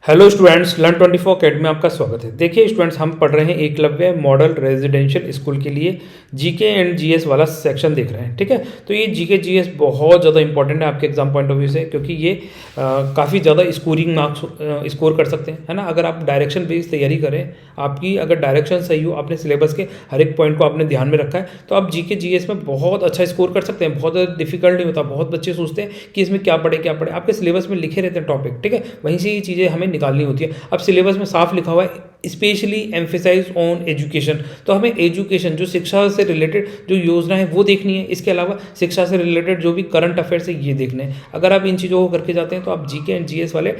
Hello students, learn 24 academy में आपका स्वागत है। देखिए स्टूडेंट्स, हम पढ़ रहे हैं एकलव्य मॉडल रेजिडेंशियल स्कूल के लिए जीके एंड जीएस वाला सेक्शन देख रहे हैं। ठीक है, तो ये जीके जीएस बहुत ज़्यादा इंपॉर्टेंट है आपके एग्जाम पॉइंट ऑफ व्यू से, क्योंकि ये काफ़ी ज़्यादा स्कोरिंग मार्क्स स्कोर कर सकते हैं, है ना। अगर आप डायरेक्शन बेस्ड तैयारी करें, आपकी अगर डायरेक्शन सही हो, आपने सिलेबस के हर एक पॉइंट को आपने ध्यान में रखा है, तो आप जीके जीएस में बहुत अच्छा स्कोर कर सकते हैं। बहुत ज़्यादा डिफिकल्ट नहीं होता। बहुत बच्चे सोचते हैं कि इसमें क्या पढ़े, आपके सिलेबस में लिखे रहते हैं टॉपिक, ठीक है, वहीं से ये चीज़ें हमें निकालनी होती है। अब सिलेबस में साफ लिखा हुआ है स्पेशली एम्फेसाइज ऑन एजुकेशन, तो हमें एजुकेशन जो शिक्षा से रिलेटेड जो योजना है वो देखनी है। इसके अलावा शिक्षा से रिलेटेड जो भी करंट अफेयर्स है ये देखने हैं। अगर आप इन चीज़ों को करके जाते हैं तो आप जीके एंड जीएस वाले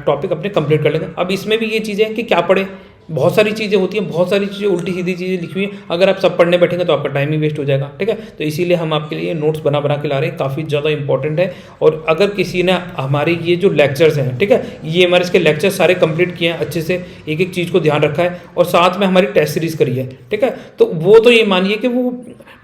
टॉपिक अपने कंप्लीट कर लेंगे। अब इसमें भी ये चीज़ें हैं कि क्या पढ़े, बहुत सारी चीज़ें होती हैं, बहुत सारी चीज़ें उल्टी सीधी चीज़ें लिखी हुई हैं। अगर आप सब पढ़ने बैठेंगे तो आपका टाइम ही वेस्ट हो जाएगा। ठीक है, तो इसीलिए हम आपके लिए नोट्स बना बना के ला रहे हैं, काफ़ी ज़्यादा इंपॉर्टेंट है। और अगर किसी ने हमारे ये जो लेक्चर्स हैं, ठीक है, ये हमारे इसके लेक्चर सारे कंप्लीट किए हैं, अच्छे से एक एक चीज़ को ध्यान रखा है और साथ में हमारी टेस्ट सीरीज करी है, ठीक है, तो वो तो ये मानिए कि वो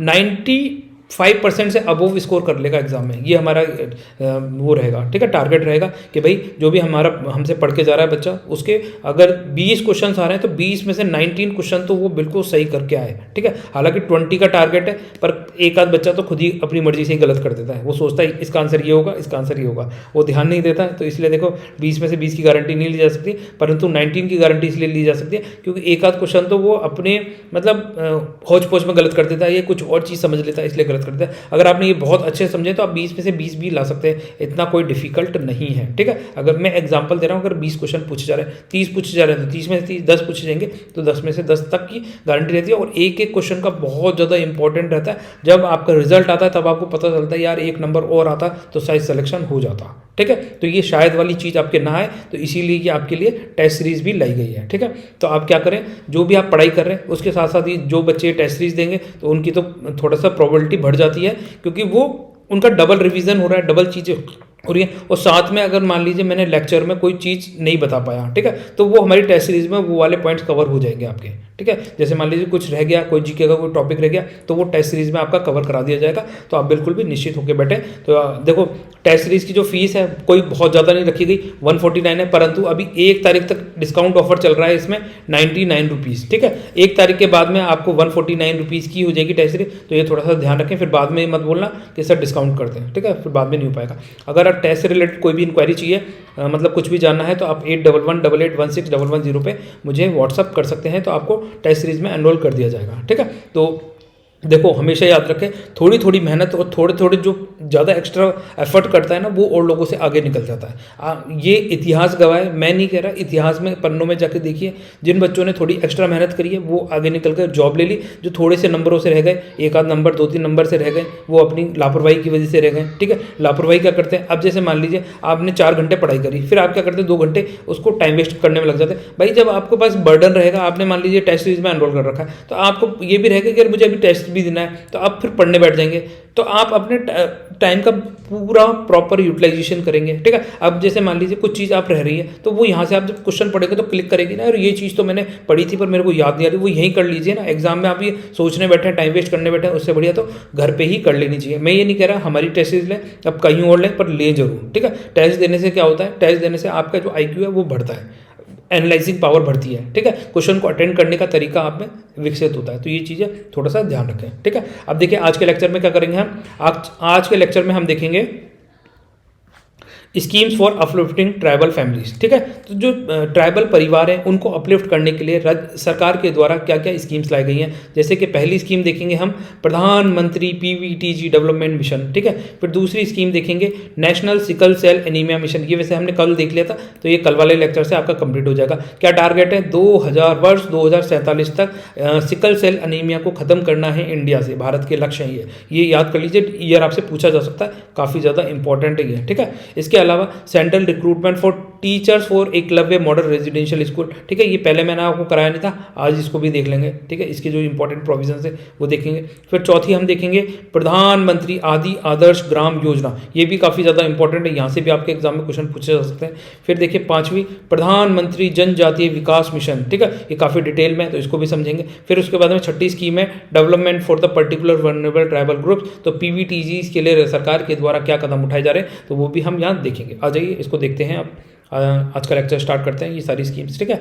95% से अबोव स्कोर कर लेगा एग्जाम में। ये हमारा वो रहेगा, ठीक है, टारगेट रहेगा कि भाई जो भी हमारा हमसे पढ़ के जा रहा है बच्चा, उसके अगर 20 क्वेश्चन आ रहे हैं तो 20 में से 19 क्वेश्चन तो वो बिल्कुल सही करके आए। ठीक है, हालांकि 20 का टारगेट है, पर एक आध बच्चा तो खुद ही अपनी मर्जी से ही गलत कर देता है। वो सोचता है इसका आंसर ये होगा, इसका आंसर ये होगा, वो ध्यान नहीं देता है। तो इसलिए देखो 20 में से 20 की गारंटी नहीं ली जा सकती, परंतु 19 की गारंटी इसलिए ली जा सकती है क्योंकि एक आध क्वेश्चन तो वो अपने मतलब हौच पौच में गलत कर देता है, ये कुछ और चीज़ समझ लेता है इसलिए गलत कर देता है। अगर आपने ये बहुत अच्छे समझे तो आप 20 में से 20 भी ला सकते हैं, इतना कोई डिफिकल्ट नहीं है। ठीक है, अगर मैं एग्जांपल दे रहा हूँ, अगर 20 क्वेश्चन पूछे जा रहे हैं, 30 पूछे जा रहे हैं, तो 30 में से 10 पूछे जाएंगे, तो 10 में से 10 तक की गारंटी रहती है। और एक एक क्वेश्चन का बहुत ज़्यादा इंपॉर्टेंट रहता है। जब आपका रिजल्ट आता है तब आपको पता चलता है यार एक नंबर और आता तो शायद सिलेक्शन हो जाता। ठीक है, तो ये शायद वाली चीज़ आपके ना आए, तो इसीलिए ये आपके लिए टेस्ट सीरीज भी लाई गई है। ठीक है, तो आप क्या करें, जो भी आप पढ़ाई कर रहे हैं उसके साथ साथ ही जो बच्चे टेस्ट सीरीज देंगे तो उनकी तो थोड़ा सा प्रोबेबिलिटी बढ़ जाती है, क्योंकि वो उनका डबल रिवीजन हो रहा है, डबल चीज़ें हो रही है। और साथ में अगर मान लीजिए मैंने लेक्चर में कोई चीज़ नहीं बता पाया, ठीक है, तो वो हमारी टेस्ट सीरीज में वो वाले पॉइंट्स कवर हो जाएंगे आपके। ठीक है, जैसे मान लीजिए कुछ रह गया, कोई जीके का कोई टॉपिक रह गया, तो वो टेस्ट सीरीज में आपका कवर करा दिया जाएगा। तो आप बिल्कुल भी निश्चित होकर बैठे। तो देखो टेस्ट सीरीज की जो फीस है कोई बहुत ज़्यादा नहीं रखी गई, 149 है, परंतु अभी 1 तारीख तक डिस्काउंट ऑफर चल रहा है इसमें 99 रुपीज़। ठीक है, 1 तारीख के बाद में आपको 149 रुपीज़ की हो जाएगी टेस्ट सीरीज। तो ये थोड़ा सा ध्यान रखें, फिर बाद में मत बोलना कि सर डिस्काउंट करते हैं। ठीक है, फिर बाद में नहीं हो पाएगा। अगर आप टेस्ट से रिलेटेड कोई भी इंक्वायरी चाहिए, मतलब कुछ भी जानना है, तो आप 8118816110 पे मुझे व्हाट्सअप कर सकते हैं, तो आपको टेस्ट सीरीज में एनरोल कर दिया जाएगा। ठीक है, तो देखो हमेशा याद रखें, थोड़ी थोड़ी मेहनत और थोड़े थोड़े जो ज़्यादा एक्स्ट्रा एफर्ट करता है ना, वो और लोगों से आगे निकल जाता है। ये इतिहास गवाह है, मैं नहीं कह रहा, इतिहास में पन्नों में जाके देखिए, जिन बच्चों ने थोड़ी एक्स्ट्रा मेहनत करी है वो आगे निकल कर जॉब ले ली। जो थोड़े से नंबरों से रह गए, एक आध नंबर 2-3 नंबर से रह गए, वो अपनी लापरवाही की वजह से रह गए। ठीक है, लापरवाही क्या करते हैं, अब जैसे मान लीजिए आपने 4 घंटे पढ़ाई करी, फिर आप क्या करते हैं 2 घंटे उसको टाइम वेस्ट करने में लग जाते हैं। भाई जब आपके पास बर्डन रहेगा, आपने मान लीजिए टेस्ट सीरीज में एनरोल कर रखा है, तो आपको ये भी रहेगा कि यार मुझे अभी टेस्ट भी देना है, तो आप फिर पढ़ने बैठ जाएंगे, तो आप अपने टाइम का पूरा प्रॉपर यूटिलाइजेशन करेंगे। ठीक है, अब जैसे मान लीजिए कुछ चीज़ आप रह रही है, तो वो यहाँ से आप जब क्वेश्चन पढ़ेंगे तो क्लिक करेगी ना, और ये चीज़ तो मैंने पढ़ी थी पर मेरे को याद नहीं आ रही, वो यहीं कर लीजिए ना। एग्जाम में आप ये सोचने बैठे हैं, टाइम वेस्ट करने बैठे हैं, उससे बढ़िया तो घर पे ही कर लेनी चाहिए। मैं ये नहीं कह रहा हमारी टेस्ट लें, अब कहीं और लें, पर लें जरूर। ठीक है, टेस्ट देने से क्या होता है, टेस्ट देने से आपका जो IQ है वो बढ़ता है, एनालाइजिंग पावर बढ़ती है। ठीक है, क्वेश्चन को अटेंड करने का तरीका आप में विकसित होता है। तो ये चीज़ें थोड़ा सा ध्यान रखें। ठीक है, अब देखिए आज के लेक्चर में क्या करेंगे हम, आज के लेक्चर में हम देखेंगे schemes for uplifting tribal families. ठीक है, तो जो ट्राइबल परिवार हैं उनको अपलिफ्ट करने के लिए राज्य सरकार के द्वारा क्या क्या स्कीम्स लाई गई हैं। जैसे कि पहली स्कीम देखेंगे हम प्रधानमंत्री PVTG डेवलपमेंट मिशन। ठीक है, फिर दूसरी स्कीम देखेंगे national sickle cell anaemia mission. ये वैसे हमने कल देख लिया था, तो ये कल वाले लेक्चर से आपका कंप्लीट हो जाएगा। क्या टारगेट है, 2047 तक सिकल सेल एनीमिया को खत्म करना है इंडिया से, भारत के लक्ष्य है ये याद कर लीजिए, ईयर आपसे पूछा जा सकता है, काफ़ी ज़्यादा इंपॉर्टेंट है ये। ठीक है, इसके अलावा central recruitment for teachers for Eklavya model residential school. ठीक है, ये पहले मैंने आपको कराया नहीं था, आज इसको भी देख लेंगे। ठीक है, इसके जो इंपॉर्टेंट प्रोविजंस है वो देखेंगे। फिर चौथी हम देखेंगे प्रधानमंत्री आदि आदर्श ग्राम योजना, ये भी काफ़ी ज़्यादा इंपॉर्टेंट है, यहाँ से भी आपके एग्जाम में क्वेश्चन पूछे जा सकते हैं। फिर देखिए पांचवी प्रधानमंत्री जनजातीय विकास मिशन। ठीक है, ये काफ़ी डिटेल में, तो इसको भी समझेंगे। फिर उसके बाद में छठी स्कीम है development for the particular vulnerable tribal groups, तो PVTG के लिए सरकार के द्वारा क्या कदम उठाए जा रहे हैं, तो वो भी हम यहाँ देखेंगे। आ जाइए इसको देखते हैं आप। आज का लेक्चर स्टार्ट करते हैं, ये सारी स्कीम्स, ठीक है।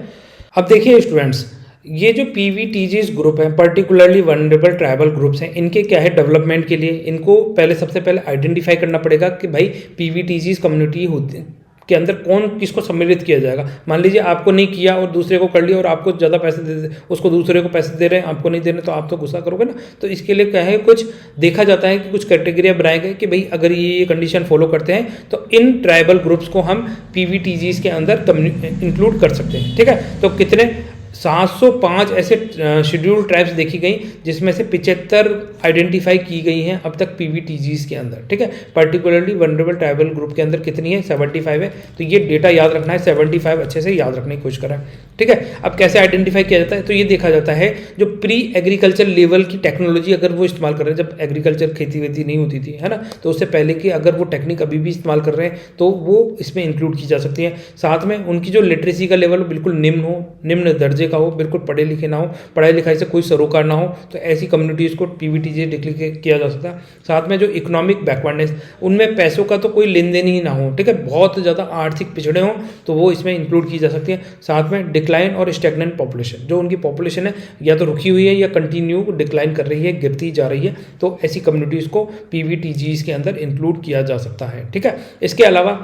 अब देखिए स्टूडेंट्स, ये जो PVTGs ग्रुप हैं, पर्टिकुलरली वनरेबल ट्राइबल ग्रुप्स हैं, इनके क्या है डेवलपमेंट के लिए इनको सबसे पहले आइडेंटिफाई करना पड़ेगा कि भाई PVTGs कम्युनिटी होती के अंदर कौन किसको सम्मिलित किया जाएगा। मान लीजिए आपको नहीं किया और दूसरे को कर लिया, और आपको ज़्यादा पैसे दे उसको दूसरे को पैसे दे रहे हैं, आपको नहीं दे रहे, तो आप तो गुस्सा करोगे ना। तो इसके लिए क्या है, कुछ देखा जाता है कि कुछ कैटेगरियाँ बनाए गए कि भाई अगर ये कंडीशन फॉलो करते हैं तो इन ट्राइबल ग्रुप्स को हम PVTGs के अंदर इंक्लूड कर सकते हैं, ठीक है। तो कितने 705 ऐसे शेड्यूल ट्राइब्स देखी गई, जिसमें से 75 आइडेंटिफाई की गई हैं अब तक PVTGs के अंदर, ठीक है। पर्टिकुलरली वनरेबल ट्राइबल ग्रुप के अंदर कितनी है, 75 है। तो ये डेटा याद रखना है, 75 अच्छे से याद रखने की कोशिश करें, ठीक है। अब कैसे आइडेंटिफाई किया जाता है, तो ये देखा जाता है जो प्री एग्रीकल्चर लेवल की टेक्नोलॉजी अगर वो इस्तेमाल कर रहे हैं, जब एग्रीकल्चर खेती वेती नहीं होती थी, है ना, तो उससे पहले की अगर वो टेक्निक अभी भी इस्तेमाल कर रहे हैं तो वो इसमें इंक्लूड की जा सकती है। साथ में उनकी जो लिटरेसी का लेवल बिल्कुल निम्न हो, निम्न दर्जे का हो, बिल्कुल पढ़े लिखे ना हो, पढ़ाई लिखाई से कोई सरोकार ना हो, तो ऐसी कम्युनिटीज़ को PVTG डिक्लेयर किया जा सकता है। साथ में जो इकोनॉमिक बैकवर्डनेस, उनमें पैसों का तो कोई लेन देन ही ना हो, ठीक है, बहुत ज़्यादा आर्थिक पिछड़े हों, तो वो इसमें इंक्लूड की जा सकती है। साथ में डिक्लाइन और स्टैग्नेंट पॉपुलेशन, जो उनकी पॉपुलेशन है या तो रुकी हुई है या कंटिन्यू डिक्लाइन कर रही है, गिरती जा रही है, तो ऐसी कम्युनिटीज़ को PVTGs के अंदर इंक्लूड किया जा सकता है, ठीक है। इसके अलावा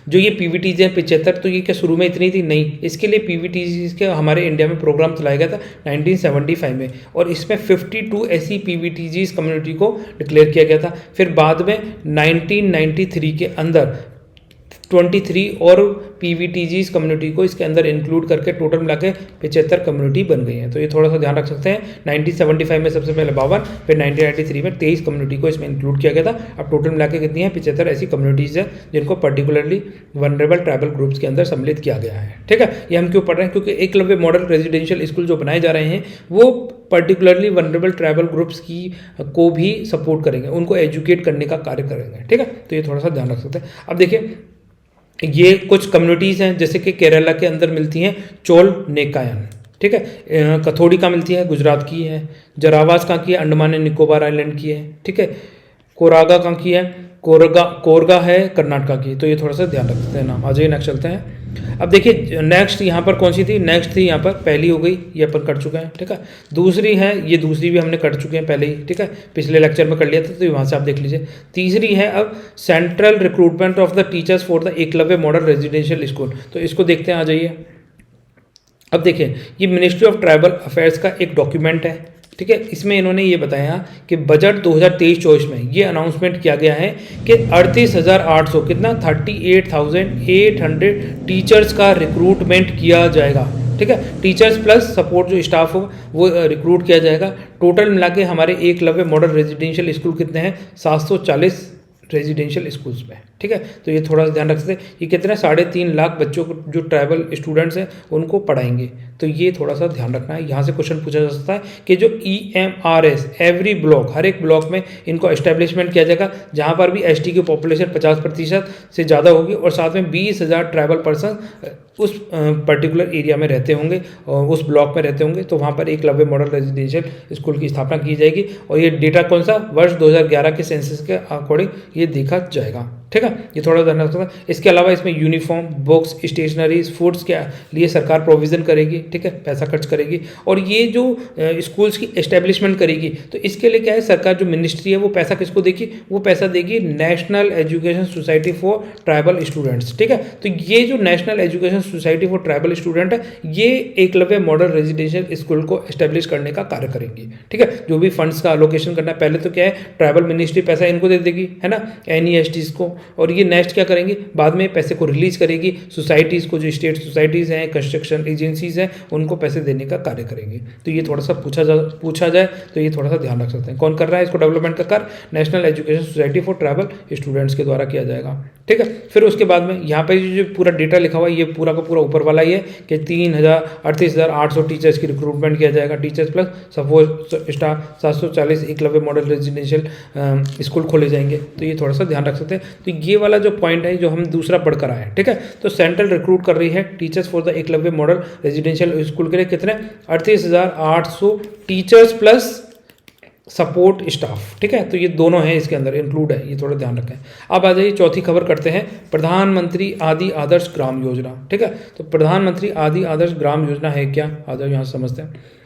जो ये PVTG है 75, तो ये क्या शुरू में इतनी थी? नहीं, इसके लिए PVTGs के हमारे इंडिया में प्रोग्राम चलाया गया था 1975 में, और इसमें 52 ऐसी PVTGs कम्युनिटी को डिक्लेयर किया गया था। फिर बाद में 1993 के अंदर 23 और PVTGs कम्युनिटी को इसके अंदर इंक्लूड करके टोटल मिला के 75 कम्युनिटी बन गई हैं। तो ये थोड़ा सा ध्यान रख सकते हैं। 1975 में सबसे पहले 52, फिर 1993 में 23 कम्युनिटी को इसमें इंक्लूड किया गया था। अब टोटल मिला के कितनी है? 75 ऐसी कम्युनिटीज़ हैं जिनको पर्टिकुलरली वनरेबल ट्राइबल ग्रुप्स के अंदर सम्मिलित किया गया है, ठीक है। ये हम क्यों पढ़ रहे हैं? क्योंकि एकलव्य मॉडल रेजिडेंशियल स्कूल जो बनाए जा रहे हैं वो पर्टिकुलरली वनरेबल ट्राइबल ग्रुप्स की को भी सपोर्ट करेंगे, उनको एजुकेट करने का कार्य करेंगे, ठीक है। तो ये थोड़ा सा ध्यान रख सकते हैं। अब देखिए, ये कुछ कम्युनिटीज़ हैं जैसे कि केरला के अंदर मिलती हैं चोल नेकायन, ठीक है, कथोड़ी का मिलती है, गुजरात की है, जरावास कहाँ की है, अंडमान एंड निकोबार आइलैंड की है, ठीक है, कोरागा कहाँ की है, कोरगा है कर्नाटका की। तो ये थोड़ा सा ध्यान रख सकते हैं नाम। आ जाइए नेक्स्ट चलते हैं। अब देखिए नेक्स्ट यहाँ पर कौन सी थी? नेक्स्ट थी यहाँ पर, पहली हो गई, ये अपन कर चुके हैं, ठीक है। दूसरी है, ये दूसरी भी हमने कर चुके हैं पहले ही, ठीक है, पिछले लेक्चर में कर लिया था, तो वहाँ से आप देख लीजिए। तीसरी है अब central recruitment of the teachers for the Eklavya model residential school. तो इसको देखते हैं, आ जाइए। अब देखिए, ये मिनिस्ट्री ऑफ ट्राइबल अफेयर्स का एक डॉक्यूमेंट है, ठीक है। इसमें इन्होंने ये बताया कि बजट 2023-24 में ये अनाउंसमेंट किया गया है कि 38,800 कितना 38,800 टीचर्स का रिक्रूटमेंट किया जाएगा, ठीक है। टीचर्स प्लस सपोर्ट जो स्टाफ हो वो रिक्रूट किया जाएगा। टोटल मिला के हमारे एकलव्य मॉडल रेजिडेंशियल स्कूल कितने हैं? 740 रेजिडेंशियल स्कूल्स में, ठीक है। तो ये थोड़ा सा ध्यान रख सकते हैं। ये कितने 3.5 लाख बच्चों को जो ट्राइबल स्टूडेंट्स हैं उनको पढ़ाएंगे, तो ये थोड़ा सा ध्यान रखना है। यहाँ से क्वेश्चन पूछा जा सकता है कि जो EMRS एवरी ब्लॉक, हर एक ब्लॉक में इनको एस्टेब्लिशमेंट किया जाएगा, जहाँ पर भी ST की पॉपुलेशन 50% से ज़्यादा होगी, और साथ में 20,000 ट्राइबल पर्सन उस पर्टिकुलर एरिया में रहते होंगे और उस ब्लॉक में रहते होंगे, तो वहाँ पर एकलव्य मॉडल रेजिडेंशियल स्कूल की स्थापना की जाएगी। और ये डेटा कौन सा? वर्ष 2011 के सेंसस के अकॉर्डिंग ये देखा जाएगा, ठीक है। ये थोड़ा ध्यान रखना है। इसके अलावा इसमें यूनिफॉर्म, बुक्स, स्टेशनरीज, फूड्स के लिए सरकार प्रोविज़न करेगी, ठीक है, पैसा खर्च करेगी। और ये जो स्कूल्स की एस्टेब्लिशमेंट करेगी, तो इसके लिए क्या है, सरकार जो मिनिस्ट्री है वो पैसा किसको देगी? वो पैसा देगी national education society for tribal students, ठीक है। तो ये जो national education society for tribal student है, ये एकलव्य मॉडल रेजिडेंशियल स्कूल को एस्टेब्लिश करने का कार्य करेंगी, ठीक है। जो भी फंड्स का एलोकेशन करना है, पहले तो क्या है, ट्राइबल मिनिस्ट्री पैसा इनको दे देगी, है ना, NESTs को, और ये नेक्स्ट क्या करेंगे, बाद में पैसे को रिलीज करेगी सोसाइटीज़ को, जो स्टेट सोसाइटीज़ हैं, कंस्ट्रक्शन एजेंसीज हैं, उनको पैसे देने का कार्य करेंगे। तो ये थोड़ा सा पूछा जाए तो ये थोड़ा सा ध्यान रख सकते हैं। कौन कर रहा है इसको डेवलपमेंट का कार्य? National education society for tribal students के द्वारा किया जाएगा, ठीक है। फिर उसके बाद में यहाँ पर जो पूरा डेटा लिखा हुआ है, ये पूरा का पूरा ऊपर वाला ही है कि 38,800 टीचर्स की रिक्रूटमेंट किया जाएगा, teachers plus support staff 740 Eklavya model residential school खोले जाएंगे। तो ये थोड़ा सा ध्यान रख सकते हैं। तो ये वाला जो पॉइंट है जो हम दूसरा पढ़कर आए हैं, ठीक है। तो सेंट्रल रिक्रूट कर रही है teachers for the Eklavya model residential school के लिए कितने? 38,800 टीचर्स प्लस सपोर्ट स्टाफ, ठीक है। तो ये दोनों हैं इसके अंदर इंक्लूड है, ये थोड़ा ध्यान रखें। अब आ जाइए चौथी खबर करते हैं, प्रधानमंत्री आदि आदर्श ग्राम योजना, ठीक है। तो प्रधानमंत्री आदि आदर्श ग्राम योजना है क्या, आ जाओ यहाँ समझते हैं।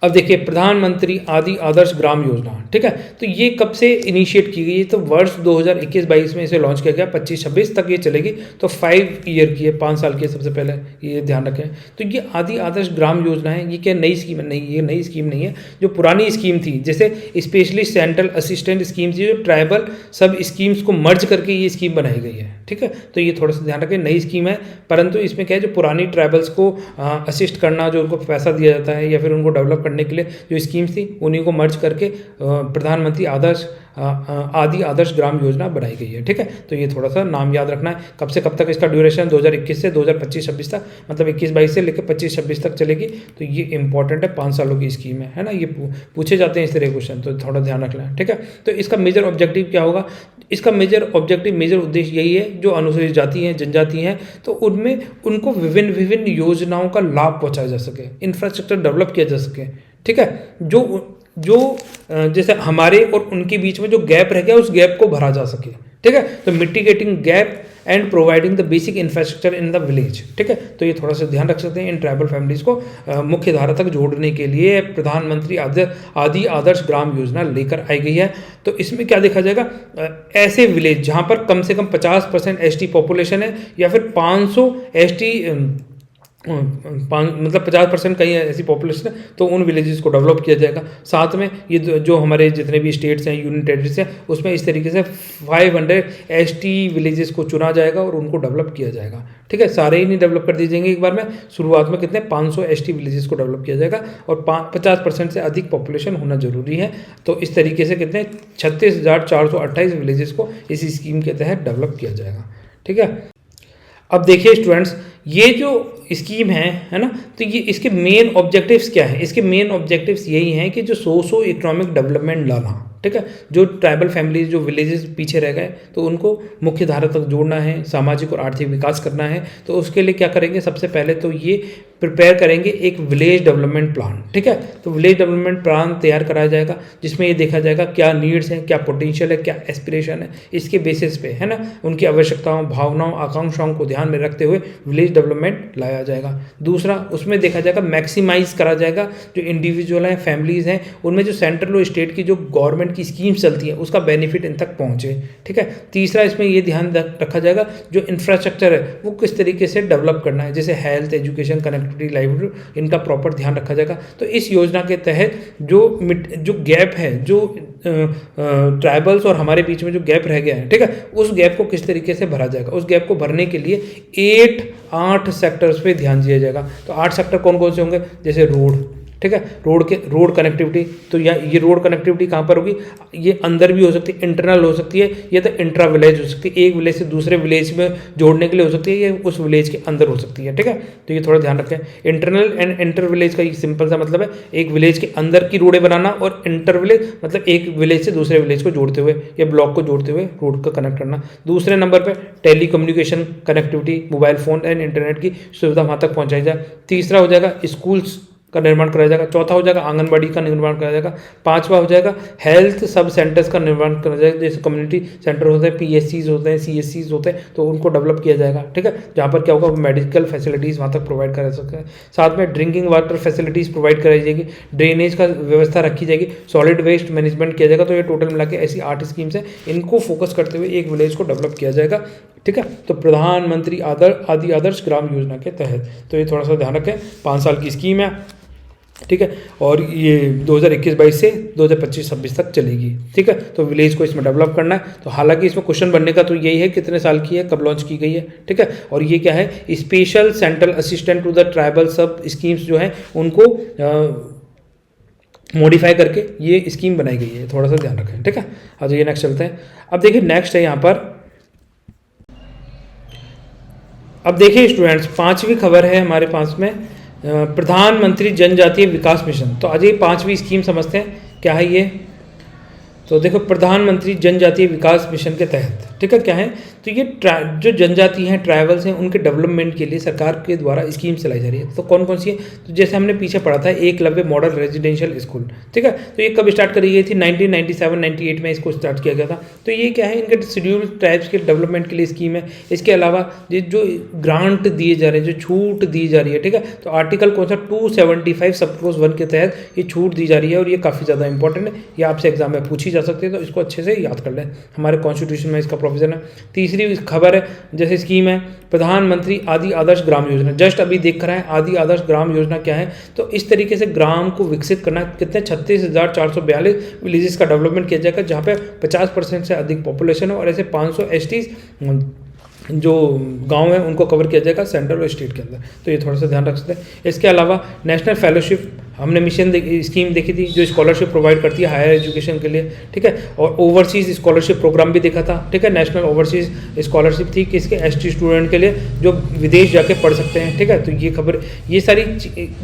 अब देखिए प्रधानमंत्री आदि आदर्श ग्राम योजना, ठीक है। तो ये कब से इनिशिएट की गई है, तो वर्ष 2021-22 में इसे लॉन्च किया गया, 25-26 तक ये चलेगी। तो 5 ईयर की है, 5 साल की है, सबसे पहले ये ध्यान रखें। तो ये आदि आदर्श ग्राम योजना है, ये क्या नई स्कीम है, नहीं ये नई स्कीम नहीं है। जो पुरानी स्कीम थी, जैसे स्पेशली सेंट्रल असिस्टेंट स्कीम थी, जो ट्राइबल सब स्कीम्स को मर्ज करके ये स्कीम बनाई गई है, ठीक है। तो ये थोड़ा सा ध्यान रखें, नई स्कीम है, परंतु इसमें क्या है, जो पुरानी ट्राइबल्स को असिस्ट करना, जो उनको पैसा दिया जाता है या फिर उनको डेवलप करने के लिए जो स्कीम्स थी, उन्हीं को मर्ज करके प्रधानमंत्री आदि आदर्श ग्राम योजना बनाई गई है, ठीक है। तो ये थोड़ा सा नाम याद रखना है। कब से कब तक इसका ड्यूरेशन, 2021 से 2025-26 तक, मतलब 21-22 से लेकर 25-26 तक चलेगी। तो ये इंपॉर्टेंट है, 5 सालों की स्कीम है ना। ये पूछे जाते हैं इस तरह क्वेश्चन, तो थोड़ा ध्यान रखना है, ठीक है। तो इसका मेजर ऑब्जेक्टिव क्या होगा, इसका मेजर उद्देश्य यही है, जो अनुसूचित जाति हैं, जनजाति हैं, तो उनमें उनको विभिन्न योजनाओं का लाभ पहुंचाया जा सके, इंफ्रास्ट्रक्चर डेवलप किया जा सके, ठीक है। जो जैसे हमारे और उनके बीच में जो गैप रह गया, उस गैप को भरा जा सके, ठीक है। तो mitigating gap and providing the basic infrastructure in the village, ठीक है। तो ये थोड़ा सा ध्यान रख सकते हैं। इन ट्राइबल फैमिलीज को मुख्य धारा तक जोड़ने के लिए प्रधानमंत्री आदि आदर्श ग्राम योजना लेकर आई गई है। तो इसमें क्या देखा जाएगा, ऐसे विलेज जहाँ पर कम से कम 50% एसटी पॉपुलेशन है, या फिर 500 एसटी मतलब 50% कहीं ऐसी पॉपुलेशन है, तो उन विलेजेस को डेवलप किया जाएगा। साथ में ये जो हमारे जितने भी स्टेट्स हैं, यूनियन टेरिटरीज हैं, उसमें इस तरीके से 500 एसटी विलेजेस को चुना जाएगा और उनको डेवलप किया जाएगा, ठीक है। सारे ही नहीं डेवलप कर दिए जाएंगे एक बार में, शुरुआत में कितने 500 एसटी विलेजेस को डेवलप किया जाएगा, और 50% से अधिक पॉपुलेशन होना जरूरी है। तो इस तरीके से कितने 36,428 विलेजेस को इस स्कीम के तहत डेवलप किया जाएगा, ठीक है। अब देखिए स्टूडेंट्स, ये जो स्कीम है ना, तो ये इसके मेन ऑब्जेक्टिव्स क्या है, इसके मेन ऑब्जेक्टिव्स यही हैं कि जो सोशो इकोनॉमिक डेवलपमेंट लाना, ठीक है। जो ट्राइबल फैमिलीज, जो विलेजेस पीछे रह गए, तो उनको मुख्य धारा तक जोड़ना है, सामाजिक और आर्थिक विकास करना है। तो उसके लिए क्या करेंगे, सबसे पहले तो ये प्रिपेयर करेंगे एक विलेज डेवलपमेंट प्लान, ठीक है। तो विलेज डेवलपमेंट प्लान तैयार कराया जाएगा, जिसमें ये देखा जाएगा क्या नीड्स हैं, क्या पोटेंशियल है, क्या एस्पिरेशन है, इसके बेसिस पे, है ना, उनकी आवश्यकताओं, भावनाओं, आकांक्षाओं को ध्यान में रखते हुए विलेज डेवलपमेंट लाया जाएगा। दूसरा, उसमें देखा जाएगा मैक्सिमाइज करा जाएगा जो इंडिविजुअल हैं, फैमिलीज हैं, उनमें जो सेंट्रल और स्टेट की जो गवर्नमेंट की स्कीम्स चलती है, उसका बेनिफिट इन तक पहुंचे, ठीक है। तीसरा, इसमें ये ध्यान रखा जाएगा जो इंफ्रास्ट्रक्चर है वो किस तरीके से डेवलप करना है, जैसे हेल्थ, एजुकेशन, कनेक्टिविटी, लाइवलीहुड, इनका प्रॉपर ध्यान रखा जाएगा। तो इस योजना के तहत जो गैप है, जो ट्राइबल्स और हमारे बीच में जो गैप रह गया है, ठीक है, उस गैप को किस तरीके से भरा जाएगा। उस गैप को भरने के लिए 8 सेक्टर्स पे ध्यान दिया जाएगा। तो 8 सेक्टर कौन कौन से होंगे, जैसे रोड, ठीक है, रोड कनेक्टिविटी। तो ये रोड कनेक्टिविटी कहाँ पर होगी, ये अंदर भी हो सकती है, इंटरनल हो सकती है, ये तो इंट्रा विलेज हो सकती है, एक विलेज से दूसरे विलेज में जोड़ने के लिए हो सकती है, ये उस विलेज के अंदर हो सकती है, ठीक है। तो ये थोड़ा ध्यान रखें। इंटरनल एंड इंटर विलेज का सिंपल सा मतलब है एक विलेज के अंदर की रोडें बनाना, और इंटर विलेज मतलब एक विलेज से दूसरे विलेज को जोड़ते हुए या ब्लॉक को जोड़ते हुए रोड का कनेक्ट करना। दूसरे नंबर पर telecommunication connectivity, mobile phone and internet की सुविधा वहाँ तक पहुँचाई जाए। तीसरा हो जाएगा स्कूल्स का निर्माण कराया जाएगा। चौथा हो जाएगा आंगनबाड़ी का निर्माण कराया जाएगा। पांचवा हो जाएगा हेल्थ सब सेंटर्स का निर्माण कराया जाएगा, जैसे कम्युनिटी सेंटर होते हैं, पीएससीज होते हैं, सीएससीज होते हैं, तो उनको डेवलप किया जाएगा, ठीक है। जहाँ पर क्या होगा, मेडिकल फैसिलिटीज़ वहाँ तक प्रोवाइड करा सकते हैं। साथ में ड्रिंकिंग वाटर फैसिलिटीज़ प्रोवाइड कराई जाएगी, ड्रेनेज का व्यवस्था रखी जाएगी, सॉलिड वेस्ट मैनेजमेंट किया जाएगा। तो ये टोटल मिला के ऐसी 8 स्कीम्स हैं, इनको फोकस करते हुए एक विलेज को डेवलप किया जाएगा, ठीक है। तो प्रधानमंत्री आदि आदर्श ग्राम योजना के तहत, तो ये थोड़ा सा ध्यान रखें, 5 साल की स्कीम है, ठीक है, और ये 2021-22 से 2025-26 तक चलेगी, ठीक है। तो विलेज को इसमें डेवलप करना है। तो हालांकि इसमें क्वेश्चन बनने का तो यही है कितने साल की है, कब लॉन्च की गई है, ठीक है। और ये क्या है, special central assistant to the tribal sub schemes जो हैं उनको मॉडिफाई करके ये स्कीम बनाई गई है, थोड़ा सा ध्यान रखें, ठीक है। आज ये नेक्स्ट चलते हैं। अब देखिए नेक्स्ट है यहाँ पर, अब देखिए स्टूडेंट्स, 5वीं खबर है हमारे पास में, प्रधानमंत्री जनजातीय विकास मिशन। तो आज ये 5वीं स्कीम समझते हैं क्या है ये। तो देखो, प्रधानमंत्री जनजातीय विकास मिशन के तहत ठीक है, क्या है, तो ये जो जनजाति हैं, ट्राइबल्स हैं, उनके डेवलपमेंट के लिए सरकार के द्वारा स्कीम चलाई जा रही है। तो कौन कौन सी है, तो जैसे हमने पीछे पढ़ा था एकलव्य मॉडल रेजिडेंशियल स्कूल, ठीक है, तो ये कब स्टार्ट करी गई थी, 1997-98 में इसको स्टार्ट किया गया था। तो ये क्या है, इनके शेड्यूल ट्राइब्स के डेवलपमेंट के लिए स्कीम है। इसके अलावा ये जो ग्रांट दिए जा रहे हैं, जो छूट दी जा रही है, ठीक है, तो आर्टिकल कौन सा 275 सब क्लोज 1 के तहत ये छूट दी जा रही है, और ये काफ़ी ज़्यादा इंपॉर्टेंट है, ये आपसे एग्जाम में पूछी जा सकती है, तो इसको अच्छे से याद कर लें। हमारे कॉन्स्टिट्यूशन में इसका प्रोविजन है। तीसरी खबर है, जैसे स्कीम है प्रधानमंत्री आदि आदर्श ग्राम योजना, जस्ट अभी देख कर आए आदि आदर्श ग्राम योजना क्या है। तो इस तरीके से ग्राम को विकसित करना, कितने 36,442 विलेजेस का डेवलपमेंट किया जाएगा, जहाँ पे 50% से अधिक पॉपुलेशन है, और ऐसे 500 एसटीज जो गांव है उनको कवर किया जाएगा सेंट्रल और स्टेट के अंदर। तो ये थोड़ा सा ध्यान रख सकते हैं। इसके अलावा नेशनल फेलोशिप हमने मिशन स्कीम देखी थी, जो स्कॉलरशिप प्रोवाइड करती है हायर एजुकेशन के लिए, ठीक है, और ओवरसीज स्कॉलरशिप प्रोग्राम भी देखा था, ठीक है, नेशनल ओवरसीज स्कॉलरशिप थी किसके, एसटी स्टूडेंट के लिए जो विदेश जाके पढ़ सकते हैं, ठीक है। तो ये खबर, ये सारी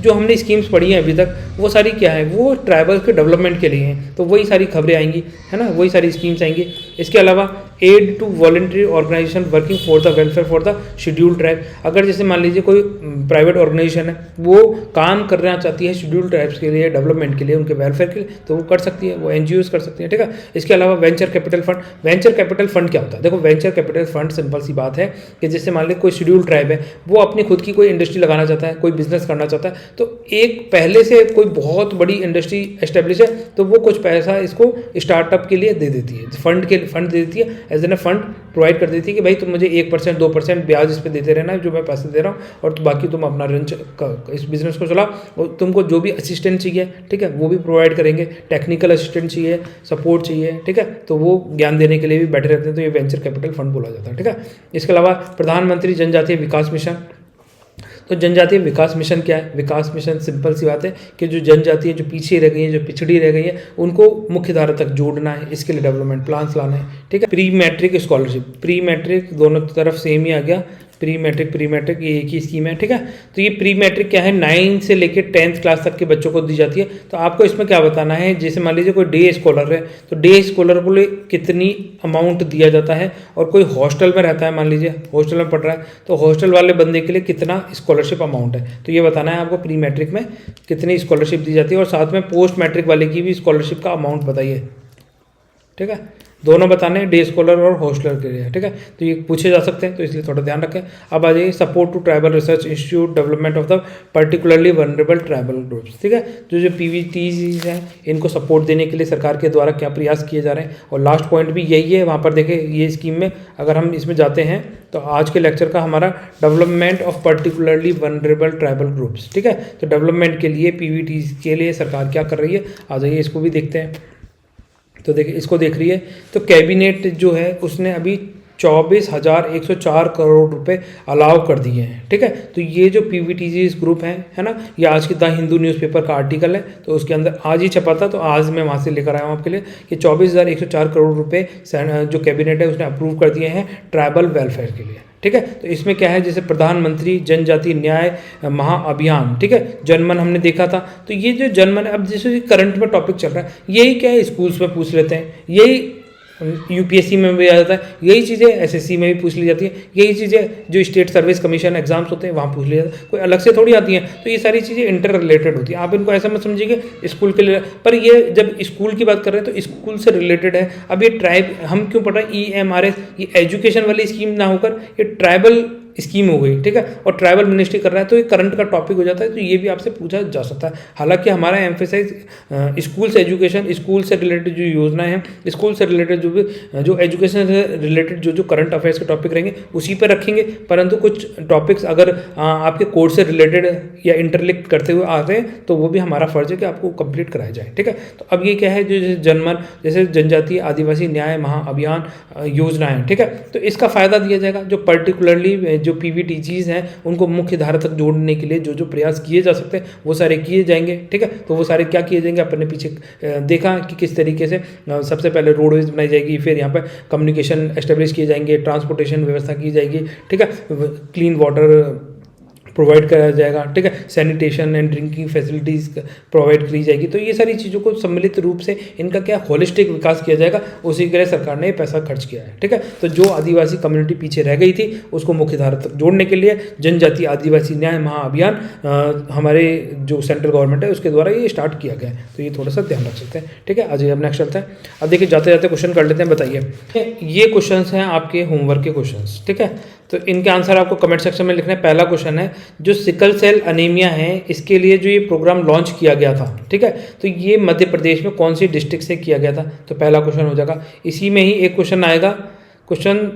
जो हमने स्कीम्स पढ़ी हैं अभी तक, वो सारी क्या है, वो ट्राइबल्स के डेवलपमेंट के लिए हैं। तो वही सारी खबरें आएंगी, है ना, वही सारी स्कीम्स आएंगी। इसके अलावा aid to voluntary organisation working for the welfare for the scheduled tribe, अगर जैसे मान लीजिए कोई प्राइवेट ऑर्गेनाइजेशन है, वो काम करना चाहती है शेड्यूल्ड ट्राइब्स के लिए, डेवलपमेंट के लिए, उनके वेलफेयर के लिए, तो वो कर सकती है, वो एनजीओज कर सकती हैं, ठीक है। इसके अलावा venture capital fund, venture capital fund क्या होता है, देखो वेंचर कैपिटल फंड सिंपल सी बात है कि जैसे मान लीजिए कोई शेड्यूल्ड ट्राइब है, वो अपनी खुद की कोई इंडस्ट्री लगाना चाहता है, कोई बिजनेस करना चाहता है, तो एक पहले से कोई बहुत बड़ी इंडस्ट्री एस्टेब्लिश है, तो वो कुछ पैसा इसको स्टार्टअप के लिए दे देती है, फंड दे देती है, एज एन फंड प्रोवाइड कर देती है कि भाई तुम मुझे 1% 2% ब्याज इस पर देते रहना है, जो मैं पैसे दे रहा हूँ, और तो बाकी तुम अपना रन इस बिजनेस को चलाओ, और तुमको जो भी असिस्टेंट चाहिए, ठीक है, वो भी प्रोवाइड करेंगे, टेक्निकल असिस्टेंट चाहिए, सपोर्ट चाहिए, ठीक है, तो वो ज्ञान देने के लिए भी बैठे रहते हैं। तो ये वेंचर कैपिटल फंड बोला जाता है, ठीक है। इसके अलावा प्रधानमंत्री जनजातीय विकास मिशन, तो जनजातीय विकास मिशन क्या है, विकास मिशन सिंपल सी बात है कि जो जनजाति है, जो पीछे रह गई है, जो पिछड़ी रह गई है, उनको मुख्य धारा तक जोड़ना है, इसके लिए डेवलपमेंट प्लान्स लाना है, ठीक है। Pre matric scholarship, pre matric दोनों तरफ सेम ही आ गया, प्री मैट्रिक ये एक ही स्कीम है, ठीक है। तो ये प्री मैट्रिक क्या है, 9 से लेकर 10th क्लास तक के बच्चों को दी जाती है। तो आपको इसमें क्या बताना है, जैसे मान लीजिए कोई डे स्कॉलर है, तो डे स्कॉलर को लिए कितनी अमाउंट दिया जाता है, और कोई हॉस्टल में रहता है, मान लीजिए हॉस्टल में पढ़ रहा है, तो हॉस्टल वाले बंदे के लिए कितना स्कॉलरशिप अमाउंट है, तो ये बताना है आपको प्री मैट्रिक में कितनी स्कॉलरशिप दी जाती है, और साथ में पोस्ट मैट्रिक वाले की भी स्कॉलरशिप का अमाउंट बताइए, ठीक है, दोनों बताने हैं, डे स्कॉलर और हॉस्टलर के लिए, ठीक है। तो ये पूछे जा सकते हैं, तो इसलिए थोड़ा ध्यान रखें। अब आ जाइए support to tribal research institute development of the particularly vulnerable tribal groups, ठीक है। जो पीवीटीज हैं, इनको सपोर्ट देने के लिए सरकार के द्वारा क्या प्रयास किए जा रहे हैं, और लास्ट पॉइंट भी यही है, वहाँ पर देखें ये स्कीम में अगर हम इसमें जाते हैं, तो आज के लेक्चर का हमारा development of particularly vulnerable tribal groups, ठीक है। तो डेवलपमेंट के लिए पीवीटीज के लिए सरकार क्या कर रही है, आ जाइए इसको भी देखते हैं। तो देखिए इसको देख रही है, तो कैबिनेट जो है उसने अभी 24,104 करोड़ रुपए अलाउ कर दिए हैं, ठीक है। तो ये जो पीवीटीजीज ग्रुप है ना, ये आज की द हिंदू न्यूज़पेपर का आर्टिकल है, तो उसके अंदर आज ही छपा था, तो आज मैं वहाँ से लेकर आया हूँ आपके लिए कि 24,104 करोड़ रुपए जो कैबिनेट है उसने अप्रूव कर दिए हैं ट्राइबल वेलफेयर के लिए, ठीक है। तो इसमें क्या है, जैसे प्रधानमंत्री जनजातीय न्याय महाअभियान, ठीक है, जनमन हमने देखा था। तो ये जो जनमन, अब जैसे करंट में टॉपिक चल रहा है, यही क्या है, स्कूल्स में पूछ लेते हैं, यही यूपीएससी में भी आ जाता है, यही चीज़ें एसएससी में भी पूछ ली जाती है, यही चीज़ें जो स्टेट सर्विस कमीशन एग्जाम्स होते हैं वहाँ पूछ लिया जाता है, कोई अलग से थोड़ी आती हैं। तो ये सारी चीज़ें इंटर रिलेटेड होती हैं, आप इनको ऐसा मत समझिए स्कूल के लिए, पर ये जब स्कूल की बात कर रहे हैं तो स्कूल से रिलेटेड है। अब ये ट्राइब हम क्यों पढ़ रहे हैं, EMRS, ये एजुकेशन वाली स्कीम ना होकर ये ट्राइबल स्कीम हो गई, ठीक है, और ट्राइबल मिनिस्ट्री कर रहा है, तो ये करंट का टॉपिक हो जाता है, तो ये भी आपसे पूछा जा सकता है। हालांकि हमारा एम्फेसाइज स्कूल से एजुकेशन, स्कूल से रिलेटेड जो योजना है, स्कूल से रिलेटेड जो एजुकेशन से रिलेटेड जो करंट अफेयर्स के टॉपिक रहेंगे उसी पर रखेंगे, परंतु कुछ टॉपिक्स अगर आपके कोर्स से रिलेटेड या इंटरलिंक करते हुए आ रहे हैं, तो वो भी हमारा फर्ज है कि आपको कंप्लीट कराया जाए, ठीक है। तो अब ये क्या है, जो जनमन जैसे जनजातीय आदिवासी न्याय महाअभियान योजना है, ठीक है, तो इसका फायदा दिया जाएगा। जो पर्टिकुलरली जो पीवीटीजीज हैं उनको मुख्य धारा तक जोड़ने के लिए जो प्रयास किए जा सकते हैं वो सारे किए जाएंगे, ठीक है। तो वो सारे क्या किए जाएंगे, अपने पीछे देखा कि किस तरीके से सबसे पहले रोडवेज बनाई जाएगी, फिर यहाँ पर कम्युनिकेशन एस्टेब्लिश किए जाएंगे, ट्रांसपोर्टेशन व्यवस्था की जाएगी, ठीक है, क्लीन वाटर प्रोवाइड कराया जाएगा, ठीक है। Sanitation and drinking facilities provide करी जाएगी। तो ये सारी चीज़ों को सम्मिलित रूप से इनका क्या होलिस्टिक विकास किया जाएगा, उसी के लिए सरकार ने पैसा खर्च किया है, ठीक है। तो जो आदिवासी कम्युनिटी पीछे रह गई थी उसको मुख्य धारा तक जोड़ने के लिए जनजातीय आदिवासी न्याय महाअभियान हमारे जो सेंट्रल गवर्नमेंट है उसके द्वारा ये स्टार्ट किया गया है। तो ये थोड़ा सा ध्यान रख सकते हैं, ठीक है। आज हम नेक्स्ट चलते हैं। अब देखिए जाते जाते क्वेश्चन कर लेते हैं। बताइए, ये क्वेश्चंस हैं आपके होमवर्क के क्वेश्चंस, ठीक है। तो इनके आंसर आपको कमेंट सेक्शन में लिखना है। पहला क्वेश्चन है, जो सिकल सेल अनीमिया है इसके लिए जो ये प्रोग्राम लॉन्च किया गया था, ठीक है, तो ये मध्य प्रदेश में कौन सी डिस्ट्रिक्ट से किया गया था। तो पहला क्वेश्चन हो जाएगा। इसी में ही एक क्वेश्चन आएगा, क्वेश्चन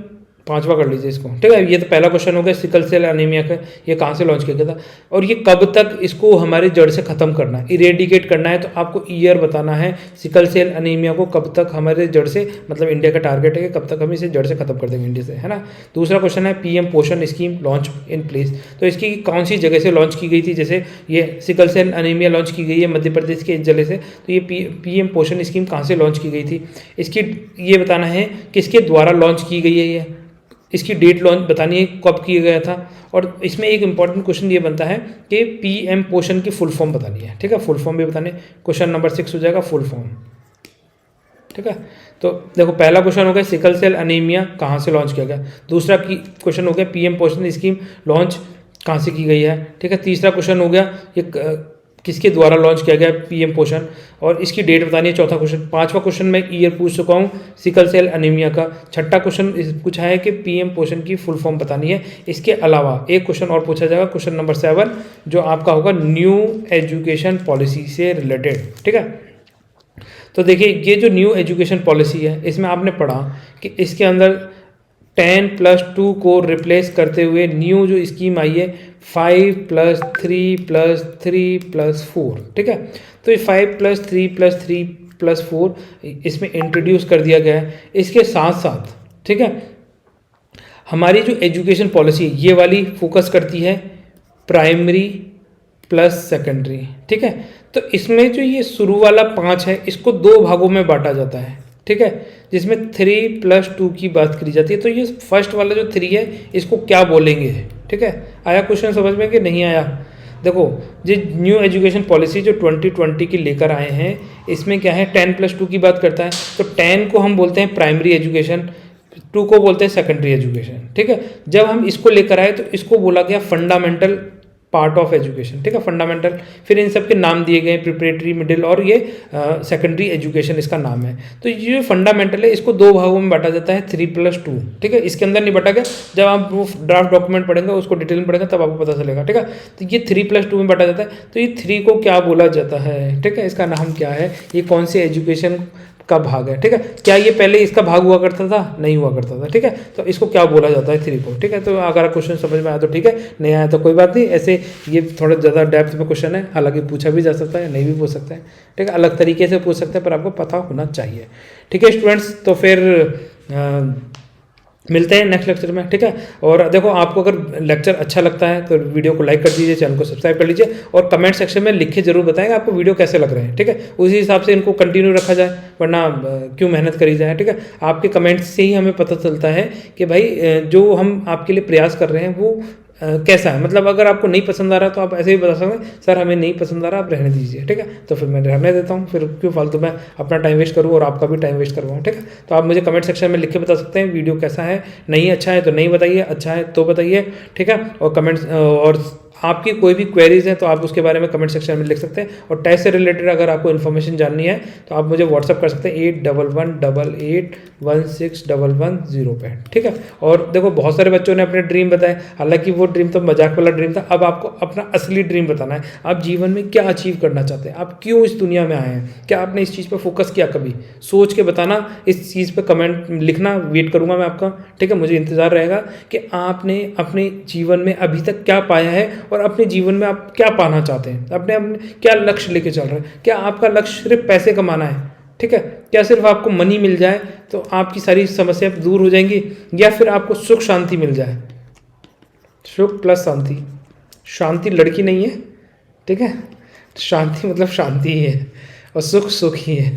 5वां कर लीजिए इसको, ठीक है। ये तो पहला क्वेश्चन हो गया, सिकल सेल अनीमिया का ये कहाँ से लॉन्च किया गया था और ये कब तक इसको हमारे जड़ से ख़त्म करना है, इरेडिकेट करना है। तो आपको ईयर बताना है, सिकल सेल अनीमिया को कब तक हमारे जड़ से, मतलब इंडिया का टारगेट है कि कब तक हम इसे जड़ से ख़त्म कर देंगे इंडिया से, है ना। दूसरा क्वेश्चन है, पीएम पोषण स्कीम लॉन्च इन प्लेस, तो इसकी कौन सी जगह से लॉन्च की गई थी। जैसे ये सिकल सेल अनीमिया लॉन्च की गई है मध्य प्रदेश के इस जिले से, तो ये पीएम पोषण स्कीम कहाँ से लॉन्च की गई थी। इसकी ये बताना है किसके द्वारा लॉन्च की गई है, ये इसकी डेट लॉन्च बतानी है, कब किया गया था। और इसमें एक इंपॉर्टेंट क्वेश्चन ये बनता है कि पीएम पोषण की फुल फॉर्म बतानी है, ठीक है। फुल फॉर्म भी बतानी है। क्वेश्चन नंबर 6 हो जाएगा फुल फॉर्म, ठीक है। तो देखो पहला क्वेश्चन हो गया सिकल सेल अनीमिया कहाँ से लॉन्च किया गया। दूसरा क्वेश्चन हो गया पीएम पोषण स्कीम लॉन्च कहाँ से की गई है, ठीक है। तीसरा क्वेश्चन हो गया ये किसके द्वारा लॉन्च किया गया पीएम पोषण, और इसकी डेट बतानी है। चौथा क्वेश्चन, पांचवा क्वेश्चन मैं ईयर पूछ चुका हूँ सिकल सेल अनीमिया का। छठा क्वेश्चन पूछा है कि पीएम पोषण की फुल फॉर्म बतानी है। इसके अलावा एक क्वेश्चन और पूछा जाएगा, क्वेश्चन नंबर 7, जो आपका होगा न्यू एजुकेशन पॉलिसी से रिलेटेड, ठीक है। तो देखिए ये जो न्यू एजुकेशन पॉलिसी है इसमें आपने पढ़ा कि इसके अंदर 10+2 को रिप्लेस करते हुए न्यू जो स्कीम आई है 5+3+3+4, ठीक है। तो ये 5+3+3+4 इसमें इंट्रोड्यूस कर दिया गया है। इसके साथ साथ, ठीक है, हमारी जो एजुकेशन पॉलिसी ये वाली फोकस करती है प्राइमरी प्लस सेकेंडरी, ठीक है। तो इसमें जो ये शुरू वाला 5 है इसको 2 भागों में बांटा जाता है, ठीक है, जिसमें 3+2 की बात करी जाती है। तो ये फर्स्ट वाला जो 3 है इसको क्या बोलेंगे, ठीक है। आया क्वेश्चन समझ में कि नहीं आया। देखो ये न्यू एजुकेशन पॉलिसी जो 2020 की लेकर आए हैं इसमें क्या है 10+2 की बात करता है। तो 10 को हम बोलते हैं प्राइमरी एजुकेशन, 2 को बोलते हैं सेकेंडरी एजुकेशन, ठीक है। जब हम इसको लेकर आए तो इसको बोला गया फंडामेंटल पार्ट ऑफ एजुकेशन, ठीक है, फंडामेंटल। फिर इन सब के नाम दिए गए प्रिपरेटरी, मिडिल और ये सेकेंडरी एजुकेशन इसका नाम है। तो ये जो फंडामेंटल है इसको 2 भागों में बांटा जाता है 3+2, ठीक है। इसके अंदर नहीं बांटा गया, जब आप वो ड्राफ्ट डॉक्यूमेंट पढ़ेंगे उसको डिटेल में पढ़ेंगे तब आपको पता चलेगा, ठीक है। तो ये 3+2 में बांटा जाता है। तो ये 3 को क्या बोला जाता है, ठीक है, इसका नाम क्या है, ये कौन से एजुकेशन का भाग है, ठीक है। क्या ये पहले इसका भाग हुआ करता था, नहीं हुआ करता था, ठीक है। तो इसको क्या बोला जाता है 3 को, ठीक है। तो अगर क्वेश्चन समझ में आया तो ठीक है, नहीं आया तो कोई बात नहीं। ऐसे ये थोड़ा ज़्यादा डेप्थ में क्वेश्चन है, हालांकि पूछा भी जा सकता है, नहीं भी पूछ सकते हैं, ठीक है, अलग तरीके से पूछ सकते हैं, पर आपको पता होना चाहिए, ठीक है स्टूडेंट्स। तो फिर मिलते हैं नेक्स्ट लेक्चर में, ठीक है। और देखो आपको अगर लेक्चर अच्छा लगता है तो वीडियो को लाइक कर दीजिए, चैनल को सब्सक्राइब कर लीजिए और कमेंट सेक्शन में लिख के जरूर बताएंगे आपको वीडियो कैसे लग रहे हैं, ठीक है। उसी हिसाब से इनको कंटिन्यू रखा जाए, वरना क्यों मेहनत करी जाए, ठीक है। आपके कमेंट्स से ही हमें पता चलता है कि भाई जो हम आपके लिए प्रयास कर रहे हैं वो कैसा है। मतलब अगर आपको नहीं पसंद आ रहा तो आप ऐसे ही बता सकते हैं सर हमें नहीं पसंद आ रहा, आप रहने दीजिए, ठीक है। तो फिर मैं रहने देता हूँ, फिर क्यों फालतू मैं अपना टाइम वेस्ट करूँ और आपका भी टाइम वेस्ट करवाऊँ, ठीक है। तो आप मुझे कमेंट सेक्शन में लिख के बता सकते हैं वीडियो कैसा है, नहीं अच्छा है तो नहीं बताइए, अच्छा है तो बताइए, ठीक है। और कमेंट्स और आपकी कोई भी क्वेरीज हैं तो आप उसके बारे में कमेंट सेक्शन में लिख सकते हैं। और टेस्ट से रिलेटेड अगर आपको इन्फॉर्मेशन जाननी है तो आप मुझे व्हाट्सअप कर सकते हैं 8118816110 पे, ठीक है। और देखो बहुत सारे बच्चों ने अपने ड्रीम बताए, हालांकि वो ड्रीम तो मजाक वाला ड्रीम था। अब आपको अपना असली ड्रीम बताना है, आप जीवन में क्या अचीव करना चाहते हैं, आप क्यों इस दुनिया में आए हैं, क्या आपने इस चीज़ पर फोकस किया, कभी सोच के बताना। इस चीज़ पर कमेंट लिखना, वेट करूँगा मैं आपका, ठीक है। मुझे इंतज़ार रहेगा कि आपने अपने जीवन में अभी तक क्या पाया है और अपने जीवन में आप क्या पाना चाहते हैं, अपने क्या लक्ष्य लेके चल रहे हैं। क्या आपका लक्ष्य सिर्फ पैसे कमाना है, ठीक है, क्या सिर्फ आपको मनी मिल जाए तो आपकी सारी समस्या दूर हो जाएंगी, या फिर आपको सुख शांति मिल जाए। सुख प्लस शांति, शांति लड़की नहीं है, ठीक है, शांति मतलब शांति ही है और सुख सुख ही है,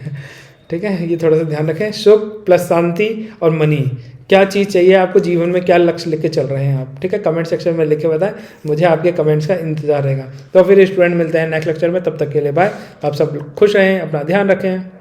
ठीक है। ये थोड़ा सा ध्यान रखें, सुख प्लस शांति और मनी, क्या चीज़ चाहिए आपको जीवन में, क्या लक्ष्य लेके चल रहे हैं आप, ठीक है। कमेंट सेक्शन में लिख के बताएं, मुझे आपके कमेंट्स का इंतजार रहेगा। तो फिर स्टूडेंट मिलते हैं नेक्स्ट लेक्चर में, तब तक के लिए बाय। आप सब खुश रहें, अपना ध्यान रखें।